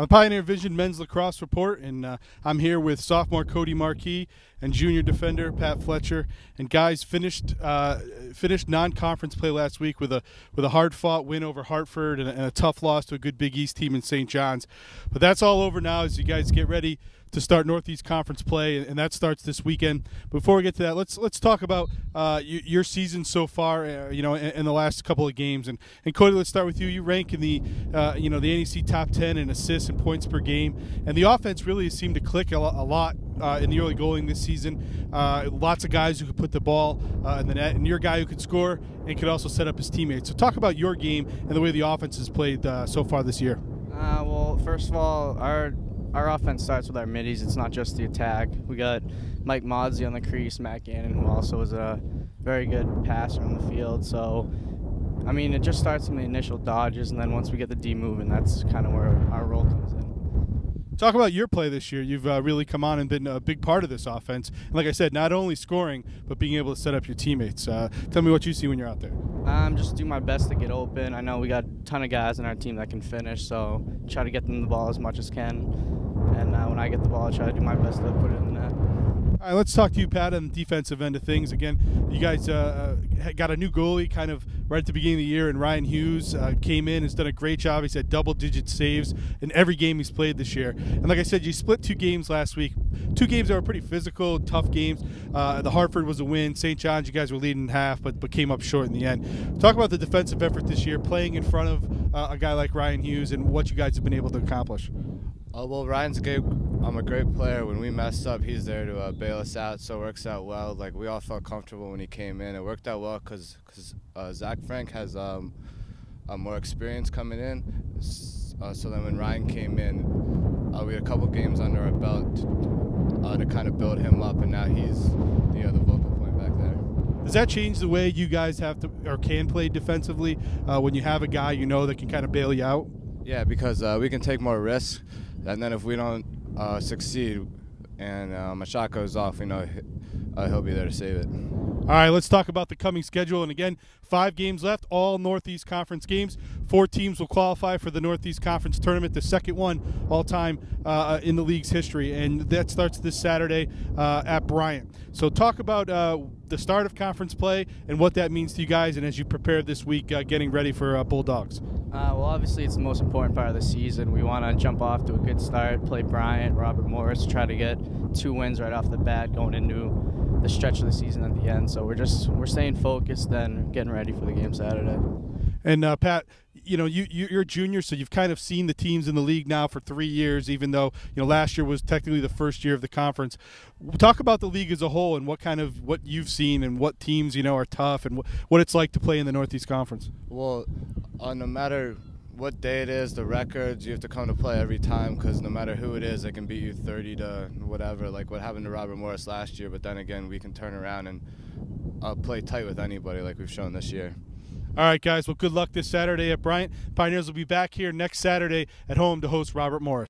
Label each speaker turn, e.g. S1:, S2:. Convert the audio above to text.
S1: On the Pioneer Vision Men's Lacrosse Report, and I'm here with sophomore Cody Marquis and junior defender Pat Fletcher. And guys, finished non-conference play last week with a hard-fought win over Hartford and a tough loss to a good Big East team in St. John's. But that's all over now as you guys get ready to start Northeast Conference play, and that starts this weekend. Before we get to that, let's talk about your season so far. In the last couple of games, and Cody, let's start with you. You rank in the the NEC top 10 in assists and points per game, and the offense really seemed to click a lot in the early going this season. Lots of guys who could put the ball in the net, and you're a guy who could score and could also set up his teammates. So talk about your game and the way the offense has played so far this year.
S2: Well, first of all, our offense starts with our middies. It's not just the attack. We got Mike Modsey on the crease, Matt Gannon, who also is a very good passer on the field. So, I mean, it just starts from the initial dodges, and then once we get the D moving, that's kind of where our role comes in.
S1: Talk about your play this year. You've really come on and been a big part of this offense. And like I said, not only scoring, but being able to set up your teammates. Tell me what you see when you're out there.
S2: Just do my best to get open. I know we got a ton of guys on our team that can finish, so try to get them the ball as much as can. And when I get the ball, I try to do my best to put it in the net.
S1: All right, let's talk to you, Pat, on the defensive end of things. Again, you guys got a new goalie kind of right at the beginning of the year, and Ryan Hughes came in, has done a great job. He's had double-digit saves in every game he's played this year. And like I said, you split 2 games last week. 2 games that were pretty physical, tough games. The Hartford was a win. St. John's, you guys were leading in half, but came up short in the end. Talk about the defensive effort this year, playing in front of a guy like Ryan Hughes, and what you guys have been able to accomplish.
S3: Well, Ryan's a great player. When we messed up, he's there to bail us out, so it works out well. Like, we all felt comfortable when he came in. It worked out well because Zach Frank has more experience coming in. So then when Ryan came in, we had a couple games under our belt to kind of build him up, and now he's the vocal point back there.
S1: Does that change the way you guys have to or can play defensively when you have a guy that can kind of bail you out?
S3: Yeah, because we can take more risks. And then if we don't succeed and a shot goes off, he'll be there to save it.
S1: All right, let's talk about the coming schedule. And again, 5 games left, all Northeast Conference games. 4 teams will qualify for the Northeast Conference tournament, the second one all time in the league's history. And that starts this Saturday at Bryant. So talk about the start of conference play and what that means to you guys, and as you prepare this week getting ready for Bulldogs.
S2: Well, obviously it's the most important part of the season. We want to jump off to a good start, play Bryant, Robert Morris, try to get 2 wins right off the bat going into the stretch of the season at the end. So we're staying focused and getting ready for the game Saturday.
S1: And Pat, you're a junior, so you've kind of seen the teams in the league now for 3 years, even though last year was technically the first year of the conference. Talk about the league as a whole and what you've seen and what teams are tough and what it's like to play in the Northeast Conference.
S3: Well, no matter what day it is, the records, you have to come to play every time, because no matter who it is, they can beat you 30 to whatever, like what happened to Robert Morris last year. But then again, we can turn around and play tight with anybody like we've shown this year.
S1: All right, guys. Well, good luck this Saturday at Bryant. Pioneers will be back here next Saturday at home to host Robert Morris.